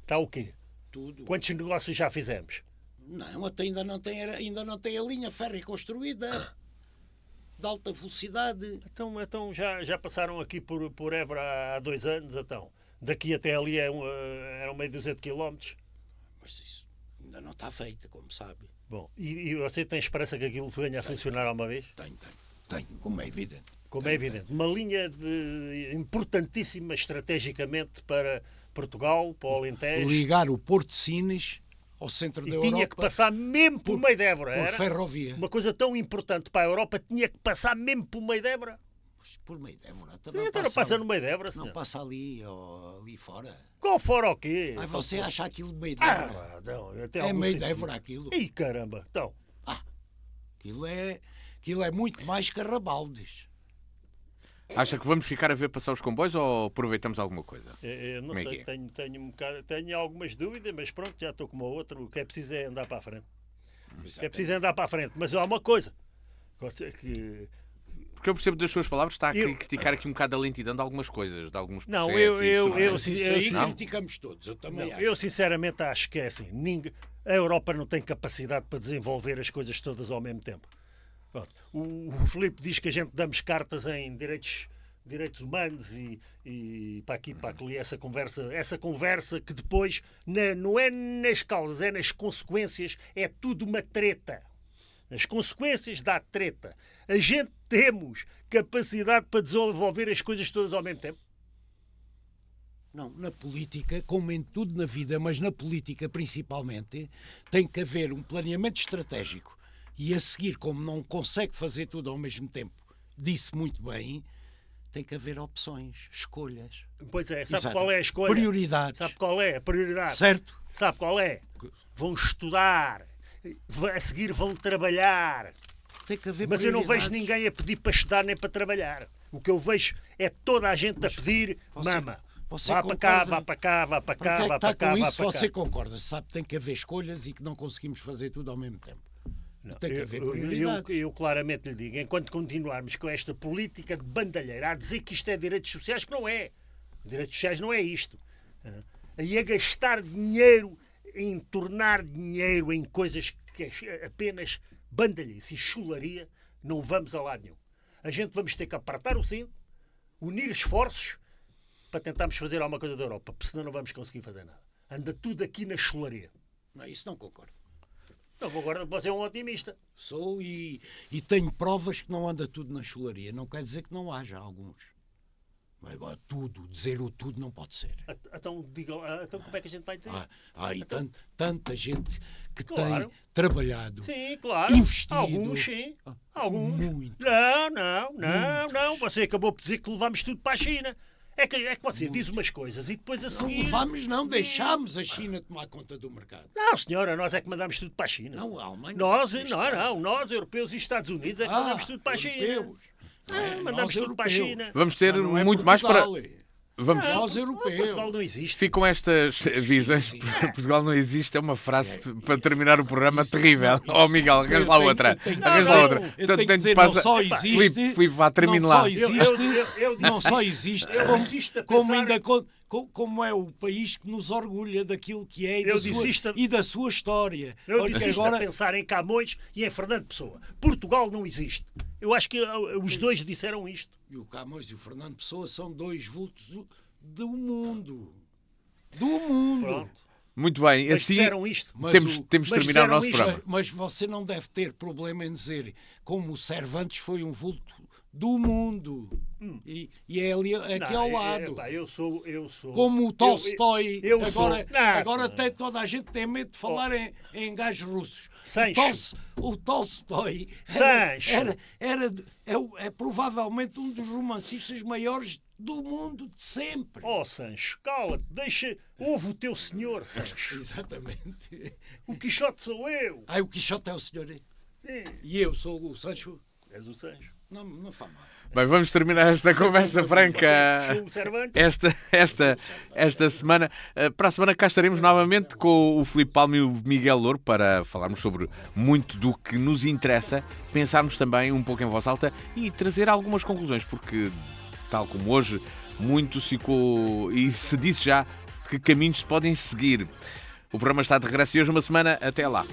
Está o quê? Tudo. Quantos negócios já fizemos? Não, até ainda não tem a linha férrea construída. De alta velocidade. Então já passaram aqui por Évora há 2 anos, então. Daqui até ali eram meio dúzia de quilómetros. Mas isso ainda não está feito, como sabe. Bom, e você tem esperança que aquilo venha a funcionar alguma vez? Tenho, como é evidente. É evidente. Uma linha importantíssima estrategicamente para Portugal, para o Alentejo. Ligar o Porto de Sines ao centro da Europa. E tinha que passar mesmo por meio de Évora. Por ferrovia. Uma coisa tão importante para a Europa tinha que passar mesmo por meio de Évora. Por meio de Évora? Não passa no meio de Évora, senhor. Não passa ali fora. Qual fora o quê? Você acha aquilo meio de Évora? É meio de Évora aquilo. Ih, caramba. Então. Aquilo é muito mais que Arrabaldes. Acha que vamos ficar a ver passar os comboios ou aproveitamos alguma coisa? Eu não sei, tenho algumas dúvidas, mas pronto, já estou como a outra. O que é preciso é andar para a frente. Mas há uma coisa. Porque eu percebo das suas palavras, está a criticar aqui um bocado a lentidão de algumas coisas, de alguns processos. Não, criticamos todos, eu também acho. Eu sinceramente acho que é assim. A Europa não tem capacidade para desenvolver as coisas todas ao mesmo tempo. Pronto. O Filipe diz que a gente damos cartas em direitos direitos humanos e para aqui, para ali, essa conversa que depois não é nas causas, é nas consequências, é tudo uma treta. As consequências dá treta. A gente temos capacidade para desenvolver as coisas todas ao mesmo tempo? Não, na política, como em tudo na vida, mas na política principalmente, tem que haver um planeamento estratégico. E a seguir, como não consegue fazer tudo ao mesmo tempo, disse muito bem, tem que haver opções, escolhas. Pois é, sabe Exato. Qual é a escolha? Prioridades. Sabe qual é a prioridade? Certo? Sabe qual é? Vão estudar, a seguir vão trabalhar. Tem que haver Mas eu não prioridades. vejo ninguém a pedir para estudar nem para trabalhar. O que eu vejo é toda a gente a pedir, mama. Vá para cá, vá para cá, vá para cá, vá para cá, com vá isso para cá. você concorda? Sabe que tem que haver escolhas e que não conseguimos fazer tudo ao mesmo tempo. Não, Tem que haver prioridades. eu claramente lhe digo, enquanto continuarmos com esta política de bandalheira a dizer que isto é direitos sociais, que não é. Direitos sociais não é isto. Aí a gastar dinheiro, em tornar dinheiro em coisas que é apenas bandalhice e chularia, não vamos a lado nenhum. A gente vamos ter que apertar o cinto, unir esforços para tentarmos fazer alguma coisa da Europa, porque senão não vamos conseguir fazer nada. Anda tudo aqui na chularia. Não, isso não concordo. Não, agora você é um otimista. Sou e tenho provas que não anda tudo na chularia. Não quer dizer que não haja alguns. Mas agora tudo, dizer o tudo não pode ser. Então, então como é que a gente vai dizer? E tanta gente que Claro. tem trabalhado, Sim, claro. investido. Alguns, sim. Alguns. Muito. Não. Você acabou por dizer que levamos tudo para a China. É que você diz umas coisas e depois a Não seguir... levamos, não, deixámos a China tomar conta do mercado. Não, senhora, nós é que mandamos tudo para a China. Não, a Alemanha. Nós, europeus e Estados Unidos, é que mandamos tudo para a China. Europeus. Mandamos Nós tudo para a europeus. China. Vamos ter Não é muito mais para... Portugal. Vamos... Nós europeus. Portugal não existe. Ficam estas visões. Portugal não existe, é uma frase para terminar o programa terrível. Oh, Miguel, arranja lá outra. Arranja lá outra. Eu tenho que dizer, não só existe. Filipe, vá, termine lá. Não só existe, como ainda como é o país que nos orgulha daquilo que é e da sua história. Eu disse isto a pensar em Camões e em Fernando Pessoa. Portugal não existe. Eu acho que os dois disseram isto. E o Camões e o Fernando Pessoa são dois vultos do mundo. Do mundo. Pronto. Muito bem, Mas assim disseram isto. temos de terminar o nosso programa. Mas você não deve ter problema em dizer como o Cervantes foi um vulto do mundo. E é ali aqui ao lado. Eu sou. Como o Tolstói. Eu sou. Agora toda a gente tem medo de falar em gajos russos. Sancho. O Tolstói Sancho. é provavelmente um dos romancistas maiores do mundo de sempre. Oh, Sancho, cala-te, ouve o teu senhor, Sancho. Exatamente. O Quixote sou eu. O Quixote é o senhor. É. E eu sou o Sancho. És o Sancho. Não faz mal. Bem, vamos terminar esta conversa franca esta semana. Para a semana cá estaremos novamente com o Filipe Palma e o Miguel Louro para falarmos sobre muito do que nos interessa, pensarmos também um pouco em voz alta e trazer algumas conclusões, porque, tal como hoje, muito se ficou e se disse já de que caminhos se podem seguir. O programa está de regresso e hoje uma semana. Até lá.